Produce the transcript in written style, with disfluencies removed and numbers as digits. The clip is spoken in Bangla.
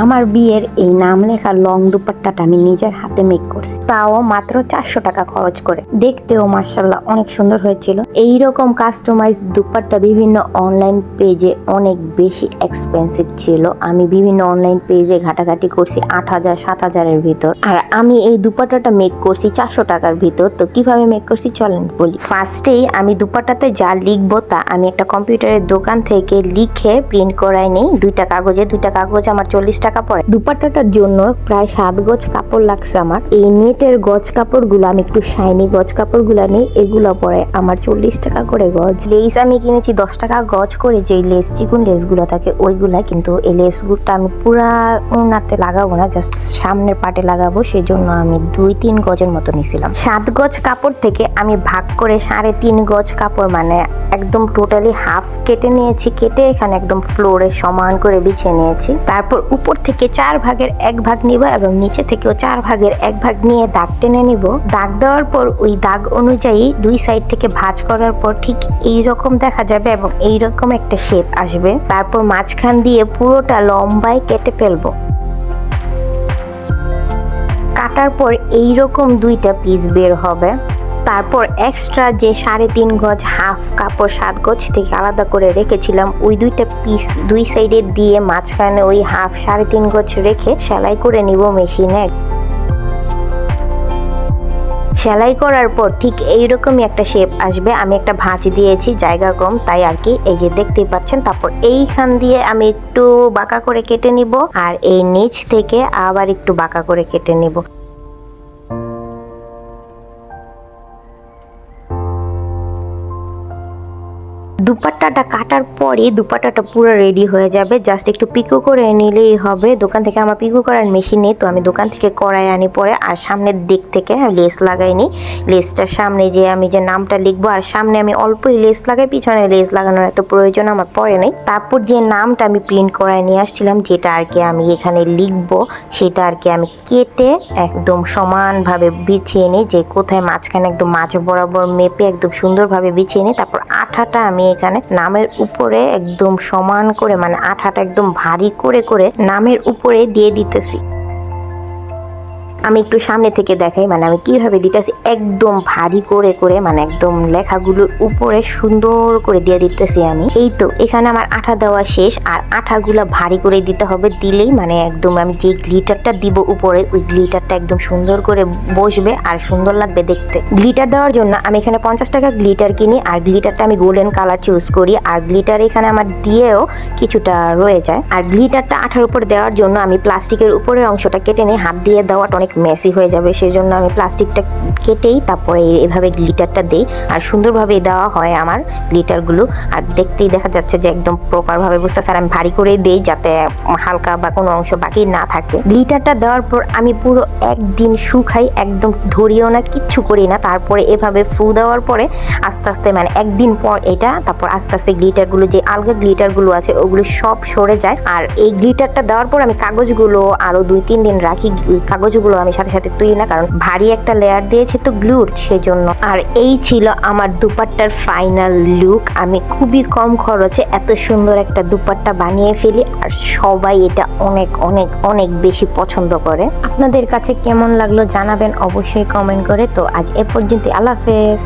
আমার বিয়ের এই নাম লেখা লং দুপাট্টাটা আমি নিজের হাতে মেক করছি, তাও মাত্র 400 টাকা খরচ করে। দেখতেও মাশাআল্লাহ অনেক সুন্দর হয়েছিল। এইরকম কাস্টমাইজ দুপাট্টা বিভিন্ন অনলাইন পেজে অনেক বেশি এক্সপেন্সিভ ছিল। আমি বিভিন্ন অনলাইন পেজে ঘাটাঘাটি করছি 8,000 7,000-এর ভিতর, আর আমি এই দুপাট্টাটা মেক করছি 400 টাকার ভিতর। তো কিভাবে মেক করছি চলেন বলি। ফার্স্টেই আমি দুপাট্টাতে যা লিখবো তা আমি একটা কম্পিউটারের দোকান থেকে লিখে প্রিন্ট করাই নেই। দুইটা কাগজ আমার 40 টাকা পড়ে। দুপাট্টাটার জন্য প্রায় 7 গজ কাপড় লাগছে আমার। এই নেটের গজ কাপড়গুলো আমি একটু শাইনি গজ কাপড়গুলো নেই, এগুলো পড়ে আমার 40 টাকা করে গজ। লেস আমি কিনেছি 10 টাকা গজ করে, যে লেস চিকন লেসগুলো থাকে ওইগুলা, কিন্তু এই লেসগুলোটা আমি পুরা ওনাতে লাগাবো না, জাস্ট সামনের পাটে লাগাবো, সেই জন্য আমি 2-3 গজের মতো নিয়েছিলাম। 7 গজ কাপড় থেকে আমি ভাগ করে 3.5 গজ কাপড় মানে একদম টোটালি হাফ কেটে নিয়েছি। কেটে এখানে একদম ফ্লোরে সমান করে বিছিয়ে নিয়েছি। তারপর উপর থেকে 4 ভাগের 1 ভাগ নিব এবং নিচে থেকেও 4 ভাগের 1 ভাগ নিয়ে দাগ টেনে নিব। দাগ দেওয়ার পর ওই দাগ অনুযায়ী 2 সাইড থেকে ভাঁজ করার পর ঠিক এইরকম দেখা যাবে এবং এইরকম একটা শেপ আসবে। তারপর মাঝখান দিয়ে পুরোটা লম্বায় কেটে ফেলবো। কাটার পর এইরকম 2টা পিস বের হবে। তারপর এক্সট্রা যে 3.5 গজ হাফ কাপড় 7 গজ থেকে আলাদা করে রেখেছিলাম, ওই 2টা পিস 2 সাইডে দিয়ে মাঝখানে ওই হাফ 3.5 গজ রেখে সেলাই করে নিব মেশিনে। সেলাই করার পর ঠিক এইরকমই একটা শেপ আসবে। আমি একটা ভাঁজ দিয়েছি, জায়গা কম তাই আর কি, এই যে দেখতেই পাচ্ছেন। তারপর এইখান দিয়ে আমি একটু বাঁকা করে কেটে নিব, আর এই নিচ থেকে আবার একটু বাঁকা করে কেটে নিব। দুপাট্টাটা কাটার পরে দুপাট্টাটা পুরো রেডি হয়ে যাবে, জাস্ট একটু পিকো করে নিলেই হবে। দোকান থেকে আমার পিকো করার মেশিন নেই, তো আমি দোকান থেকে করাই আনি পরে। আর সামনের দিক থেকে লেস লাগাইনি, লেসটার সামনে যে আমি যে নামটা লিখবো, আর সামনে আমি অল্পই লেস লাগাই, পিছনে লেস লাগানোর এত প্রয়োজন আমার পড়ে নেই। তারপর যে নামটা আমি প্রিন্ট করায় নিয়ে আসছিলাম, যেটা আর কি আমি এখানে লিখবো, সেটা আর কি আমি কেটে একদম সমানভাবে বিছিয়ে নিই, যে কোথায় মাঝখানে একদম মাঝ বরাবর মেপে একদম সুন্দরভাবে বিছিয়ে নিই। তারপর আঠাটা আমি এখানে নামের উপরে একদম সমান করে, মানে আঠাটা একদম ভারী করে করে নামের উপরে দিয়ে দিতেছি। আমি একটু সামনে থেকে দেখাই, মানে আমি কিভাবে দিতেছি। একদম ভারী করে করে, মানে একদম লেখাগুলোর উপরে সুন্দর করে দিয়ে দিতেছি আমি। এই তো এখানে আমার আঠা দেওয়া শেষ, আর আঠাগুলো ভারী করে দিতে হবে। দিলেই মানে একদম আমি যে গ্লিটারটা দিব উপরে, ওই গ্লিটারটা একদম সুন্দর করে বসবে আর সুন্দর লাগবে দেখতে। গ্লিটার দেওয়ার জন্য আমি এখানে 50 টাকা গ্লিটার কিনি, আর গ্লিটারটা আমি গোল্ডেন কালার চুজ করি। আর গ্লিটার এখানে আমার দিয়েও কিছুটা রয়ে যায়। আর গ্লিটারটা আঠার উপর দেওয়ার জন্য আমি প্লাস্টিকের উপরের অংশটা কেটে নিই, হাত দিয়ে দেওয়াটা অনেক মেসি হয়ে যাবে, সেই জন্য আমি প্লাস্টিকটা কেটেই তারপরে এভাবে গ্লিটারটা দিই। আর সুন্দরভাবে দেওয়া হয় আমার গ্লিটারগুলো, আর দেখতেই দেখা যাচ্ছে যে একদম প্রপারভাবে বুঝতেছে। আর আমি ভারী করে দিই যাতে হালকা বা কোনো অংশ বাকি না থাকে। গ্লিটারটা দেওয়ার পর আমি পুরো একদিন শুকাই, একদম ধরিও না, কিচ্ছু করি না। তারপরে এভাবে ফু দেওয়ার পরে আস্তে আস্তে, মানে একদিন পর এটা, তারপর আস্তে আস্তে গ্লিটারগুলো, যে আলগা গ্লিটারগুলো আছে ওগুলো সব সরে যায়। আর এই গ্লিটারটা দেওয়ার পর আমি কাগজগুলো আরো 2-3 দিন রাখি। কাগজগুলো আমি সাথে সাথে তুলি না, কারণ ভারী একটা লেয়ার দিয়েছে তো গ্লুর, সেজন্য। আর এই ছিল আমার দুপাট্টার ফাইনাল লুক। আমি খুবই কম খরচে এত সুন্দর একটা দুপাট্টা বানিয়ে ফেলি, আর সবাই এটা অনেক অনেক অনেক বেশি পছন্দ করে। আপনাদের কাছে কেমন লাগলো জানাবেন অবশ্যই কমেন্ট করে। তো আজ এ পর্যন্ত, আল্লাহ হাফেজ।